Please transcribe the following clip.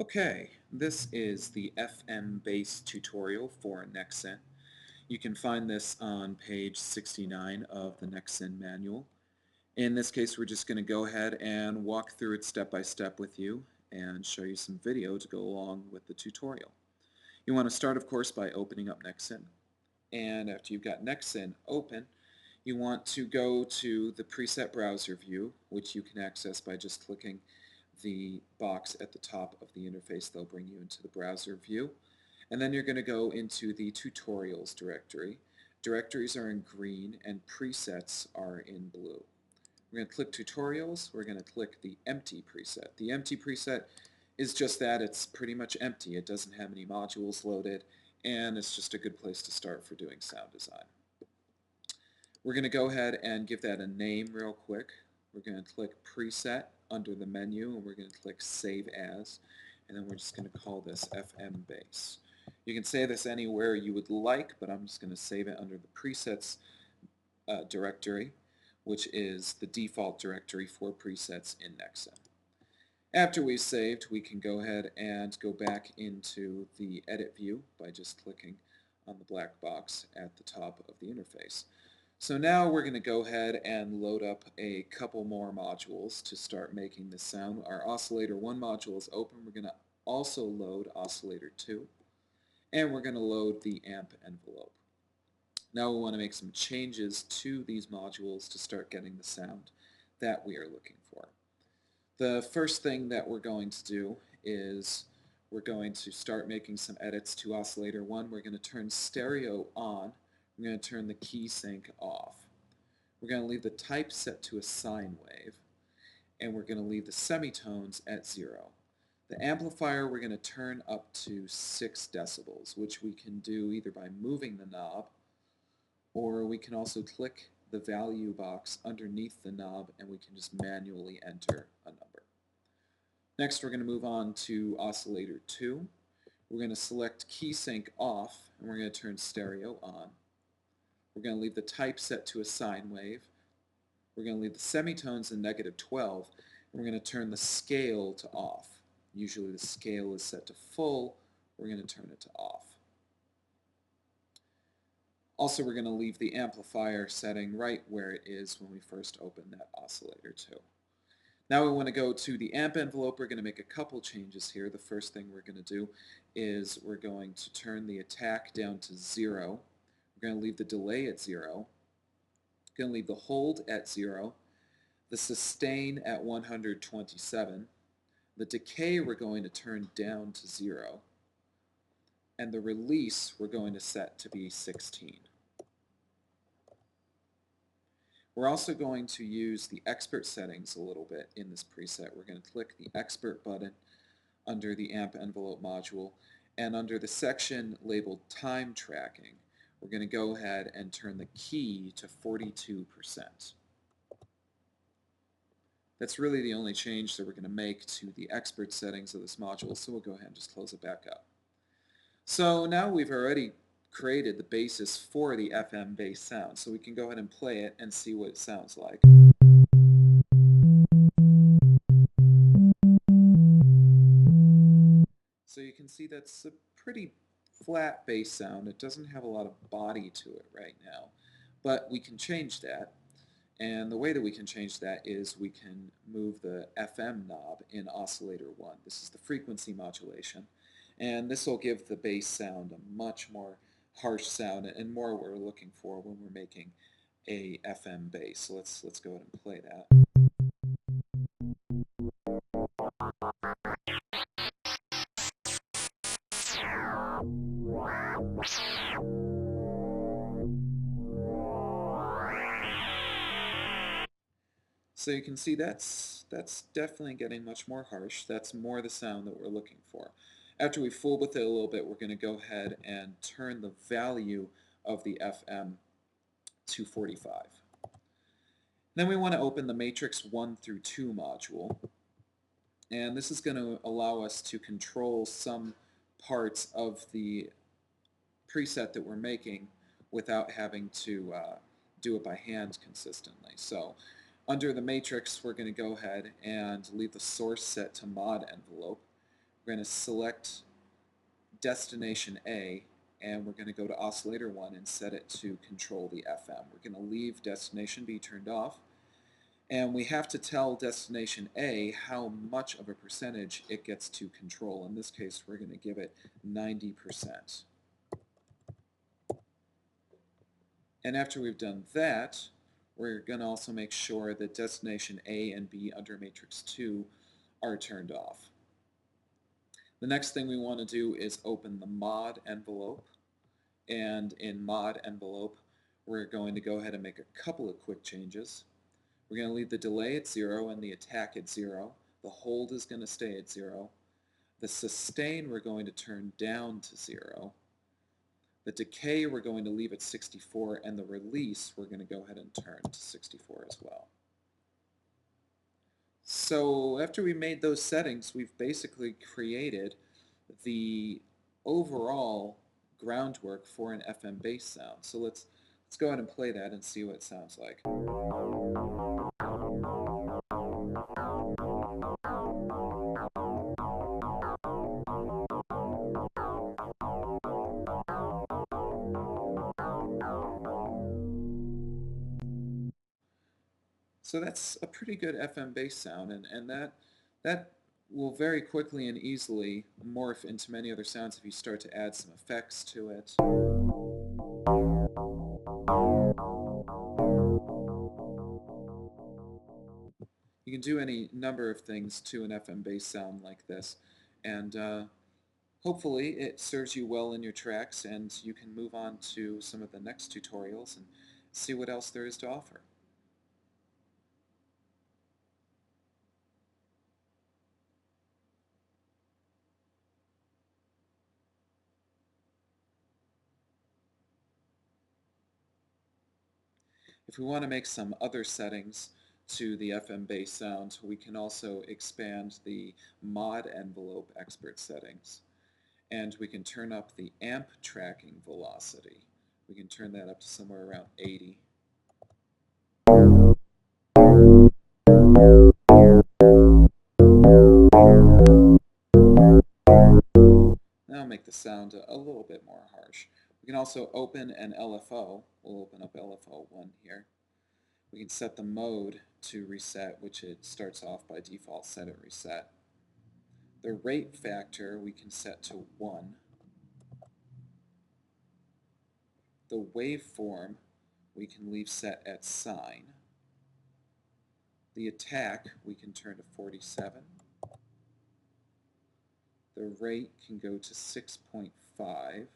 Okay, this is the FM bass tutorial for Nexsyn. You can find this on page 69 of the Nexsyn manual. In this case, we're just going to go ahead and walk through it step by step with you and show you some video to go along with the tutorial. You want to start, of course, by opening up Nexsyn. And after you've got Nexsyn open, you want to go to the preset browser view, which you can access by just clicking the box at the top of the interface. They'll bring you into the browser view. And then you're going to go into the tutorials directory. Directories are in green and presets are in blue. We're going to click tutorials. We're going to click the empty preset. The empty preset is just that. It's pretty much empty. It doesn't have any modules loaded, and it's just a good place to start for doing sound design. We're going to go ahead and give that a name real quick. We're going to click Preset under the menu, and we're going to click Save As, and then we're just going to call this FM Bass. You can say this anywhere you would like, but I'm just going to save it under the Presets directory, which is the default directory for presets in Nexsyn. After we've saved, we can go ahead and go back into the Edit view by just clicking on the black box at the top of the interface. So now we're going to go ahead and load up a couple more modules to start making this sound. Our oscillator 1 module is open. We're going to also load oscillator 2, and we're going to load the amp envelope. Now we want to make some changes to these modules to start getting the sound that we are looking for. The first thing that we're going to do is we're going to start making some edits to oscillator 1. We're going to turn stereo on. We're going to turn the key sync off. We're going to leave the type set to a sine wave, and we're going to leave the semitones at 0. The amplifier we're going to turn up to 6 decibels, which we can do either by moving the knob, or we can also click the value box underneath the knob and we can just manually enter a number. Next, we're going to move on to oscillator 2. We're going to select key sync off, and we're going to turn stereo on. We're going to leave the type set to a sine wave. We're going to leave the semitones in -12, and we're going to turn the scale to off. Usually the scale is set to full. We're going to turn it to off. Also, we're going to leave the amplifier setting right where it is when we first opened that oscillator 2. Now we want to go to the amp envelope. We're going to make a couple changes here. The first thing we're going to do is we're going to turn the attack down to 0. We're going to leave the delay at 0. We're going to leave the hold at 0. The sustain at 127. The decay we're going to turn down to 0. And the release we're going to set to be 16. We're also going to use the expert settings a little bit in this preset. We're going to click the expert button under the amp envelope module, and under the section labeled time tracking, we're going to go ahead and turn the key to 42%. That's really the only change that we're going to make to the expert settings of this module, so we'll go ahead and just close it back up. So now we've already created the basis for the FM bass sound, so we can go ahead and play it and see what it sounds like. So you can see that's a pretty flat bass sound. It doesn't have a lot of body to it right now, but we can change that. And the way that we can change that is we can move the FM knob in oscillator 1. This is the frequency modulation, and this will give the bass sound a much more harsh sound and more what we're looking for when we're making a FM bass. So let's go ahead and play that. So you can see that's definitely getting much more harsh. That's more the sound that we're looking for. After we fool with it a little bit, we're going to go ahead and turn the value of the FM to 45. Then we want to open the matrix 1 through 2 module, and this is going to allow us to control some parts of the preset that we're making without having to do it by hand consistently. So under the matrix, we're going to go ahead and leave the source set to mod envelope. We're we're going to select destination A, and we're going to go to oscillator 1 and set it to control the FM. We're going to leave destination B turned off, and we have to tell destination A how much of a percentage it gets to control. In this case, we're going to give it 90%. And after we've done that, we're going to also make sure that destination A and B under matrix 2 are turned off. The next thing we want to do is open the mod envelope. And in mod envelope, we're going to go ahead and make a couple of quick changes. We're going to leave the delay at 0 and the attack at 0. The hold is going to stay at 0. The sustain we're going to turn down to 0. The decay we're going to leave at 64, and the release we're going to go ahead and turn to 64 as well. So after we made those settings, we've basically created the overall groundwork for an FM bass sound. So let's go ahead and play that and see what it sounds like. So that's a pretty good FM bass sound, and that will very quickly and easily morph into many other sounds if you start to add some effects to it. You can do any number of things to an FM bass sound like this, and hopefully it serves you well in your tracks, and you can move on to some of the next tutorials and see what else there is to offer. If we want to make some other settings to the FM bass sound, we can also expand the mod envelope expert settings. And we can turn up the amp tracking velocity. We can turn that up to somewhere around 80. That'll make the sound a little bit more harsh. We can also open an LFO. We'll open up LFO 1 here. We can set the mode to reset, which it starts off by default set at reset. The rate factor we can set to 1. The waveform we can leave set at sine. The attack we can turn to 47. The rate can go to 6.5.